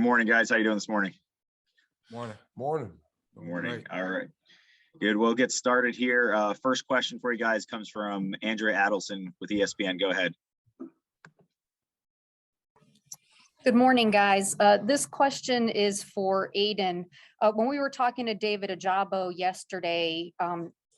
Good morning, guys. How you doing this morning? Morning. Good morning. All right. Good. We'll get started here. First question for you guys comes from Andrea Adelson with ESPN. Go ahead. Good morning, guys. This question is for Aidan. When we were talking to David Ajabo yesterday,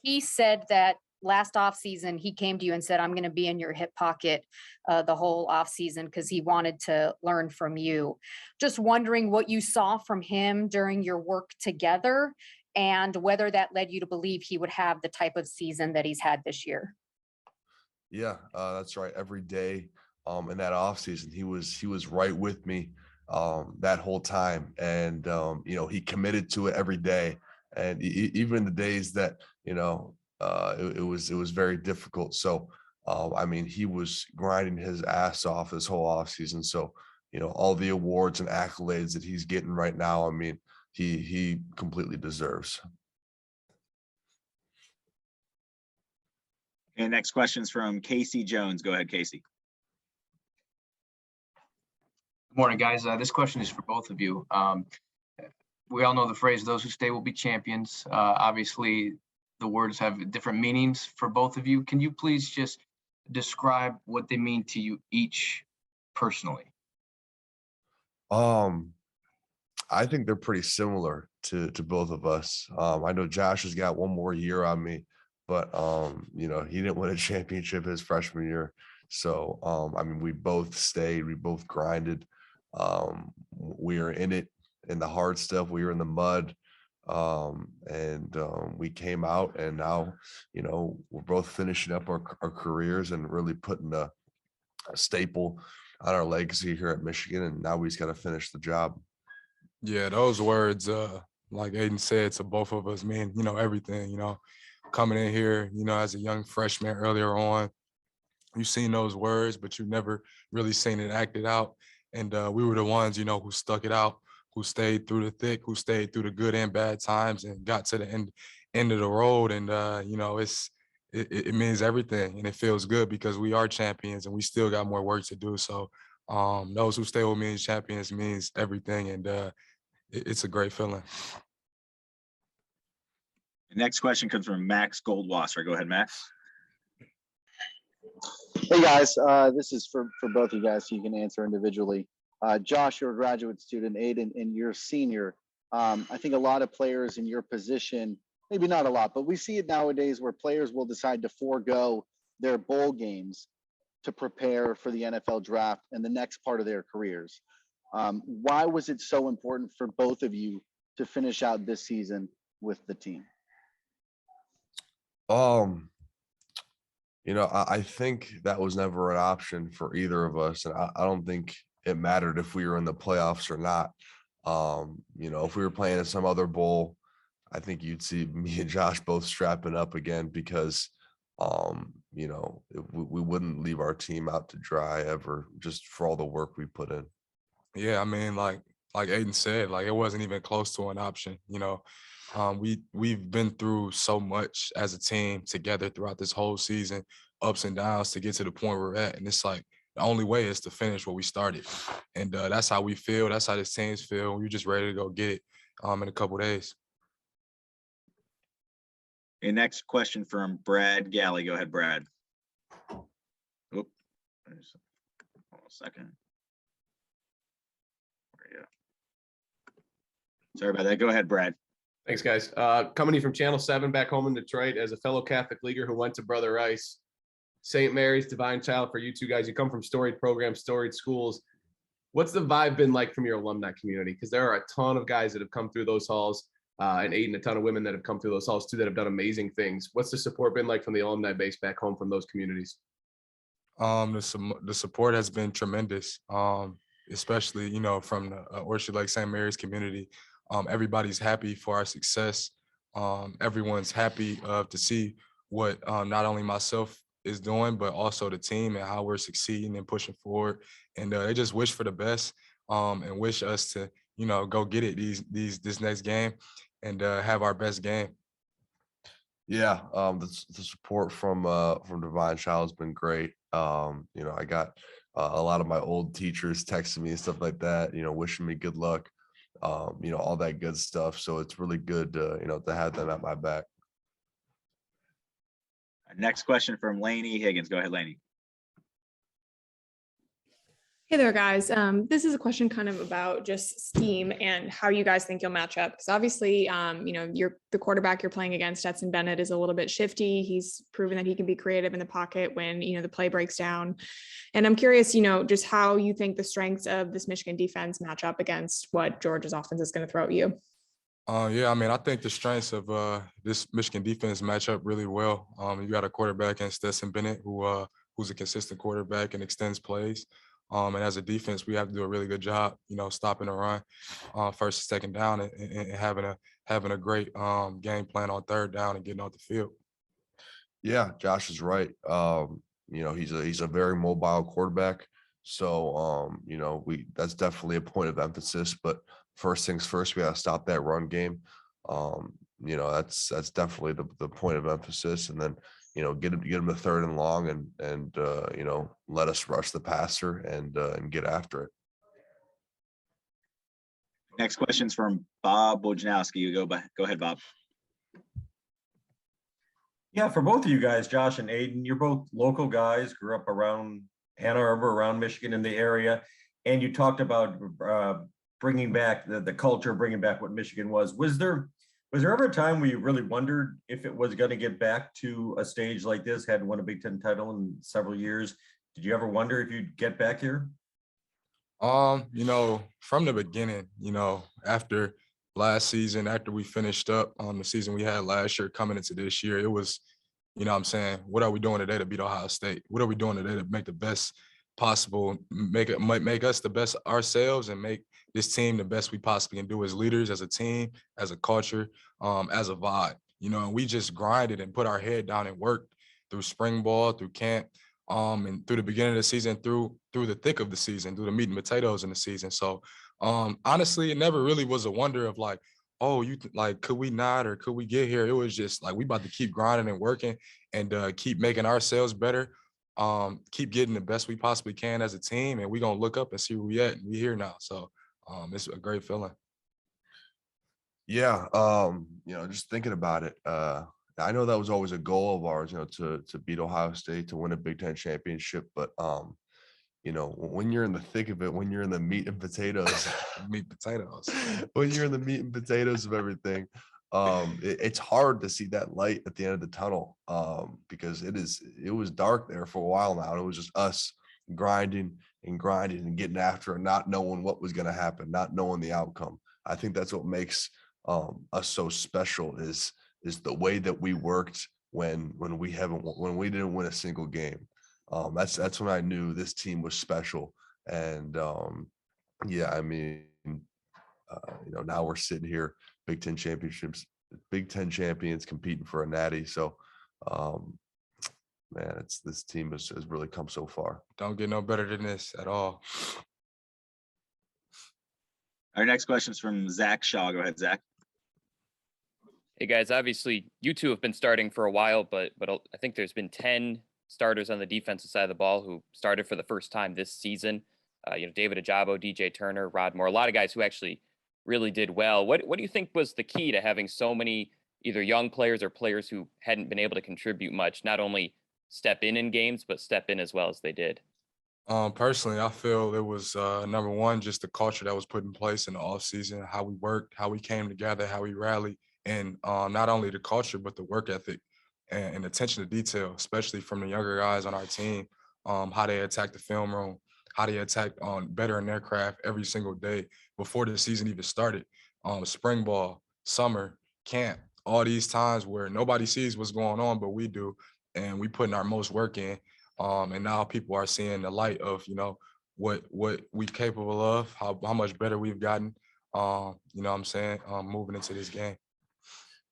he said that last offseason he came to you and said, I'm going to be in your hip pocket the whole offseason because he wanted to learn from you. Just wondering what you saw from him during your work together and whether that led you to believe he would have the type of season that he's had this year. Yeah, that's right. Every day in that offseason, he was right with me that whole time. And, he committed to it every day. And even the days that, it was very difficult. So, he was grinding his ass off this whole offseason. So, all the awards and accolades that he's getting right now, he completely deserves. And next question is from Casey Jones. Go ahead, Casey. Good morning, guys. This question is for both of you. We all know the phrase, those who stay will be champions. Obviously, the words have different meanings for both of you. Can you please just describe what they mean to you each personally? I think they're pretty similar to both of us. I know Josh has got one more year on me, but he didn't win a championship his freshman year. So we both stayed, we both grinded. We are in it, in the hard stuff. We were in the mud, and we came out, and now we're both finishing up our careers and really putting a staple on our legacy here at Michigan. And now we just got to finish the job. Yeah, those words, like Aidan said, to both of us mean, everything, coming in here, as a young freshman earlier on, you've seen those words, but you've never really seen it acted out. And we were the ones, who stuck it out, who stayed through the thick, who stayed through the good and bad times and got to the end of the road. And, it means everything, and it feels good because we are champions and we still got more work to do. So those who stay with me as champions means everything. And it's a great feeling. The next question comes from Max Goldwasser. Go ahead, Max. Hey guys, this is for both of you guys, so you can answer individually. Josh, you're a graduate student. Aidan, and you're a senior. I think a lot of players in your position, maybe not a lot, but we see it nowadays where players will decide to forego their bowl games to prepare for the NFL draft and the next part of their careers. Why was it so important for both of you to finish out this season with the team? I think that was never an option for either of us. And I don't think it mattered if we were in the playoffs or not. If we were playing in some other bowl, I think you'd see me and Josh both strapping up again because, we wouldn't leave our team out to dry ever, just for all the work we put in. Yeah, like Aidan said, like it wasn't even close to an option. We've been through so much as a team together throughout this whole season, ups and downs to get to the point we're at. And it's like the only way is to finish what we started. And that's how we feel. That's how this teams feel. We're just ready to go get it in a couple of days. And next question from Brad Galley. Go ahead, Brad. Hold on a second. Sorry about that. Go ahead, Brad. Thanks, guys. Coming in from Channel 7 back home in Detroit as a fellow Catholic leaguer who went to Brother Rice, St. Mary's, Divine Child for you two guys. You come from storied programs, storied schools. What's the vibe been like from your alumni community? Because there are a ton of guys that have come through those halls, and Aidan, a ton of women that have come through those halls too that have done amazing things. What's the support been like from the alumni base back home from those communities? The support has been tremendous, especially, from the Orchard Lake St. Mary's community. Everybody's happy for our success. Everyone's happy to see what not only myself is doing, but also the team and how we're succeeding and pushing forward. And they just wish for the best and wish us to, go get it this next game and have our best game. Yeah, the support from Divine Child has been great. I got a lot of my old teachers texting me and stuff like that, wishing me good luck, all that good stuff. So it's really good, to have them at my back. Next question from Lainey Higgins. Go ahead, Lainey. Hey there, guys. This is a question kind of about just scheme and how you guys think you'll match up. Because obviously, you're the quarterback you're playing against, Stetson Bennett, is a little bit shifty. He's proven that he can be creative in the pocket when, the play breaks down. And I'm curious, just how you think the strengths of this Michigan defense match up against what Georgia's offense is going to throw at you. Yeah, I think the strengths of this Michigan defense match up really well. You got a quarterback in Stetson Bennett who's a consistent quarterback and extends plays. And as a defense, we have to do a really good job, stopping the run, first and second down, and having a great game plan on third down and getting off the field. Yeah, Josh is right. He's a very mobile quarterback. So that's definitely a point of emphasis. But first things first, we got to stop that run game. That's definitely the point of emphasis. And then get him to third and long and let us rush the passer and get after it. Next question's from Bob Wojnowski. Go ahead, Bob. Yeah, for both of you guys, Josh and Aidan, you're both local guys, grew up around Ann Arbor, around Michigan in the area, and you talked about bringing back the culture, bringing back what Michigan was. Was there ever a time where you really wondered if it was going to get back to a stage like this? Hadn't won a Big Ten title in several years. Did you ever wonder if you'd get back here? From the beginning, after last season, after we finished up on the season we had last year, coming into this year, it was, what are we doing today to beat Ohio State? What are we doing today to make the best possible, make us the best ourselves and make this team the best we possibly can do as leaders, as a team, as a culture, as a vibe, and we just grinded and put our head down and worked through spring ball, through camp, and through the beginning of the season, through the thick of the season, through the meat and potatoes in the season. So honestly, it never really was a wonder of like, oh, could we not, or could we get here? It was just like, we about to keep grinding and working and keep making ourselves better, keep getting the best we possibly can as a team. And we're going to look up and see where we at. And we here now. So it's a great feeling. Yeah. Just thinking about it, I know that was always a goal of ours, to beat Ohio State, to win a Big Ten championship. But, when you're in the thick of it, when you're in the meat and potatoes, when you're in the meat and potatoes of everything, it's hard to see that light at the end of the tunnel, because it was dark there for a while now. And it was just us grinding and getting after it, not knowing what was going to happen, not knowing the outcome. I think that's what makes us so special is the way that we worked when we didn't win a single game. That's when I knew this team was special. And now we're sitting here, Big Ten champions competing for a natty. So this team has really come so far. Don't get no better than this at all. Our next question is from Zach Shaw. Go ahead, Zach. Hey guys, obviously you two have been starting for a while, but I think there's been 10 starters on the defensive side of the ball who started for the first time this season. David Ajabo, DJ Turner, Rod Moore, a lot of guys who actually really did well. What do you think was the key to having so many either young players or players who hadn't been able to contribute much, not only step in games, but step in as well as they did? Personally, I feel it was number one, just the culture that was put in place in the offseason, how we worked, how we came together, how we rallied, and not only the culture, but the work ethic and attention to detail, especially from the younger guys on our team, how they attack the film room, how they attack on bettering their craft every single day before the season even started. Spring ball, summer, camp, all these times where nobody sees what's going on, but we do, and we putting our most work in. And now people are seeing the light of, what we're capable of, how much better we've gotten, moving into this game.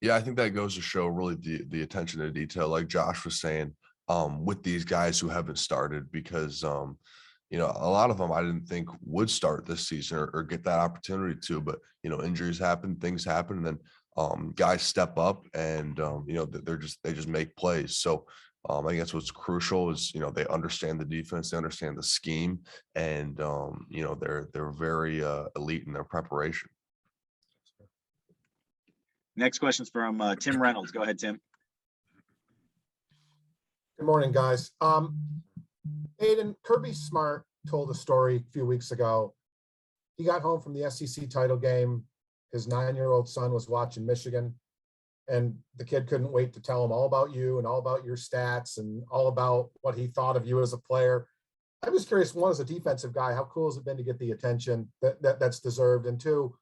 Yeah, I think that goes to show really the attention to detail, like Josh was saying, with these guys who haven't started, because, a lot of them I didn't think would start this season or get that opportunity to, but, injuries happen, things happen, and then guys step up and, they just make plays. So I think that's what's crucial is, they understand the defense, they understand the scheme, and, they're very elite in their preparation. Next question's from Tim Reynolds. Go ahead, Tim. Good morning, guys. Aidan, Kirby Smart told a story a few weeks ago. He got home from the SEC title game. His 9-year-old son was watching Michigan, and the kid couldn't wait to tell him all about you and all about your stats and all about what he thought of you as a player. I was curious, one, as a defensive guy, how cool has it been to get the attention that's deserved? And two,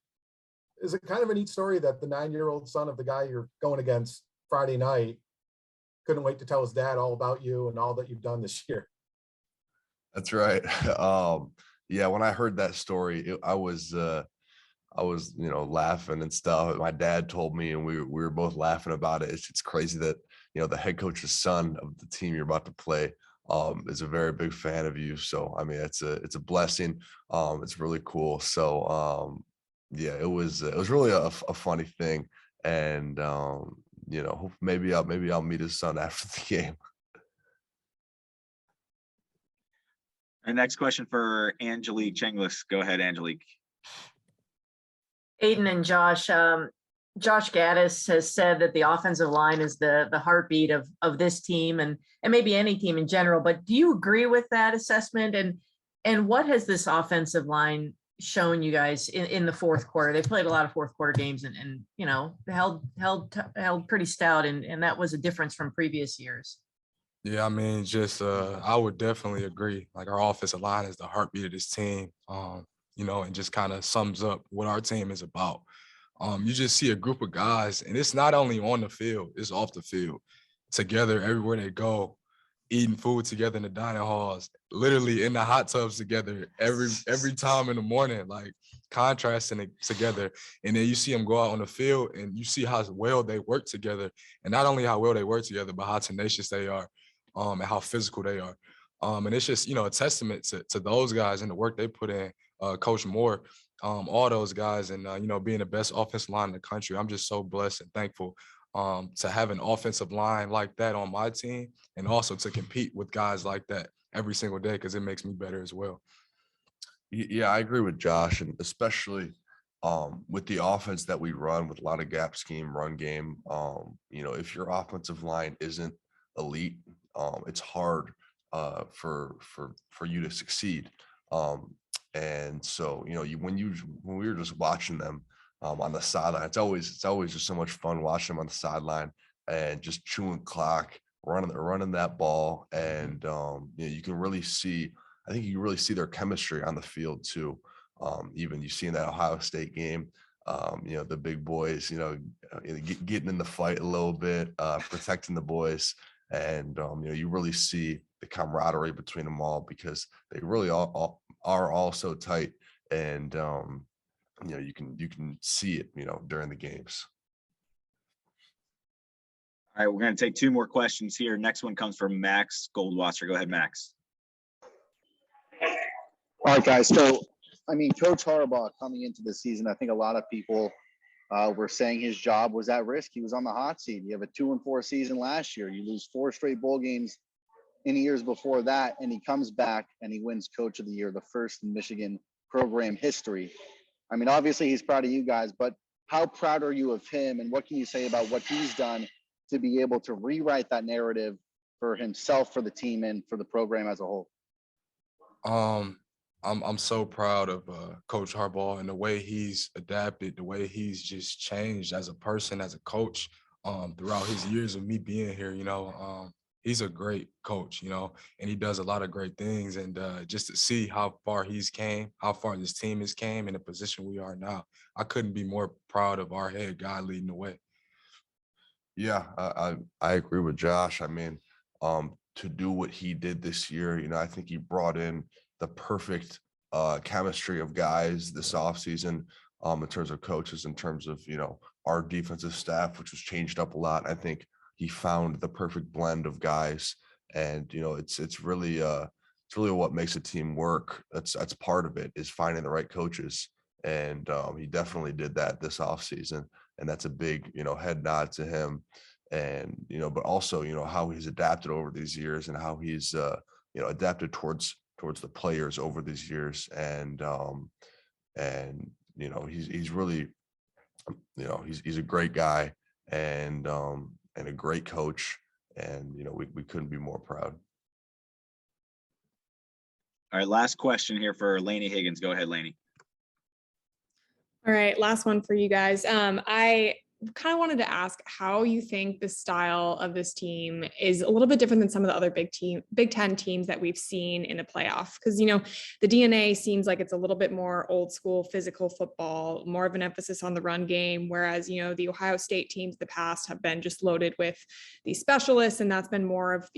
is it kind of a neat story that the 9-year-old son of the guy you're going against Friday night couldn't wait to tell his dad all about you and all that you've done this year? That's right. Yeah, when I heard that story, I was laughing and stuff. My dad told me, and we were both laughing about it. It's crazy that the head coach's son of the team you're about to play is a very big fan of you. So I mean, it's a blessing. It's really cool. So yeah, it was really a funny thing, and maybe I'll meet his son after the game. Our next question for Angelique Chenglis. Go ahead, Angelique. Aidan and Josh, Josh Gaddis has said that the offensive line is the heartbeat of this team and maybe any team in general. But do you agree with that assessment? And what has this offensive line shown you guys in the fourth quarter? They played a lot of fourth quarter games and held pretty stout, and that was a difference from previous years. Yeah, I mean, just I would definitely agree. Like, our offensive line is the heartbeat of this team, and just kind of sums up what our team is about. You just see a group of guys, and it's not only on the field, it's off the field, together everywhere they go, eating food together in the dining halls, literally in the hot tubs together every time in the morning, like contrasting it together. And then you see them go out on the field and you see how well they work together. And not only how well they work together, but how tenacious they are, and how physical they are. And it's just, a testament to those guys and the work they put in, Coach Moore, all those guys, and, being the best offensive line in the country. I'm just so blessed and thankful to have an offensive line like that on my team, and also to compete with guys like that every single day, because it makes me better as well. Yeah, I agree with Josh, and especially with the offense that we run with a lot of gap scheme, run game. If your offensive line isn't elite, it's hard for you to succeed. And so, when we were just watching them on the sideline, it's always just so much fun watching them on the sideline and just chewing clock, running that ball, and you can really see. I think you really see their chemistry on the field too. Even you see in that Ohio State game, the big boys, getting in the fight a little bit, protecting the boys, and you really see the camaraderie between them all, because they really all are all so tight, and you can see it during the games. All right, we're going to take two more questions here. Next one comes from Max Goldwasser. Go ahead, Max. All right, guys. So, I mean, Coach Harbaugh coming into the season, I think a lot of people were saying his job was at risk. He was on the hot seat. You have a 2-4 season last year. You lose 4 straight bowl games in the years before that, and he comes back and he wins Coach of the Year, the first in Michigan program history. I mean, obviously he's proud of you guys, but how proud are you of him, and what can you say about what he's done to be able to rewrite that narrative for himself, for the team, and for the program as a whole? I'm so proud of Coach Harbaugh and the way he's adapted, the way he's just changed as a person, as a coach, throughout his years of me being here. He's a great coach, and he does a lot of great things. And just to see how far he's came, how far this team has came, in the position we are now, I couldn't be more proud of our head guy leading the way. Yeah, I agree with Josh. I mean, to do what he did this year, I think he brought in the perfect chemistry of guys this offseason, in terms of coaches, in terms of, our defensive staff, which was changed up a lot. I think he found the perfect blend of guys, and, it's really what makes a team work. That's part of it, is finding the right coaches. And he definitely did that this offseason. And that's a big, head nod to him. and but also how he's adapted over these years and how he's adapted towards the players over these years, and he's really he's a great guy, and a great coach, and we couldn't be more proud. All right, last question here for Lainey Higgins. Go ahead, Lainey. All right, last one for you guys. I kind of wanted to ask how you think the style of this team is a little bit different than some of the other Big Ten teams that we've seen in the playoff. Because, the DNA seems like it's a little bit more old school physical football, more of an emphasis on the run game. Whereas, the Ohio State teams in the past have been just loaded with these specialists. And that's been more of,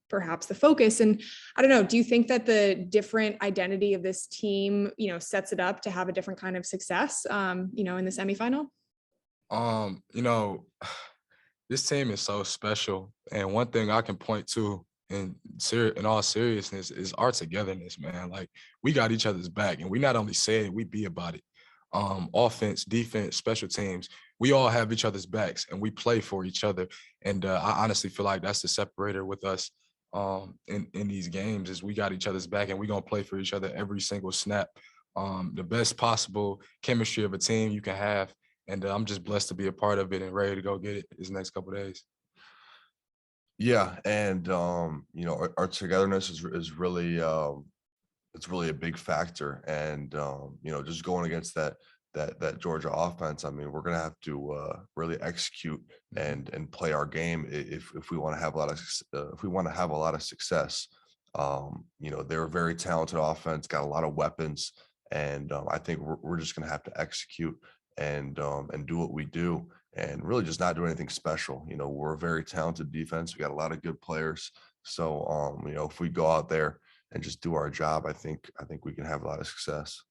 perhaps the focus. And I don't know, do you think that the different identity of this team, sets it up to have a different kind of success, in the semifinal? This team is so special. And one thing I can point to in all seriousness is our togetherness, man. Like, we got each other's back, and we not only say it, we be about it. Offense, defense, special teams, we all have each other's backs and we play for each other. And I honestly feel like that's the separator with us in these games, is we got each other's back and we're going to play for each other every single snap. The best possible chemistry of a team you can have. And I'm just blessed to be a part of it and ready to go get it these next couple of days. Yeah, and our togetherness is really it's really a big factor, and just going against that Georgia offense, I mean, we're gonna have to really execute and play our game if we want to have a lot of success. They're a very talented offense, got a lot of weapons, and I think we're just gonna have to execute and do what we do, and really just not do anything special. We're a very talented defense. We got a lot of good players. So if we go out there and just do our job, I think we can have a lot of success.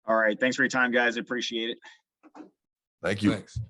All right. Thanks for your time, guys. I appreciate it. Thank you. Thanks.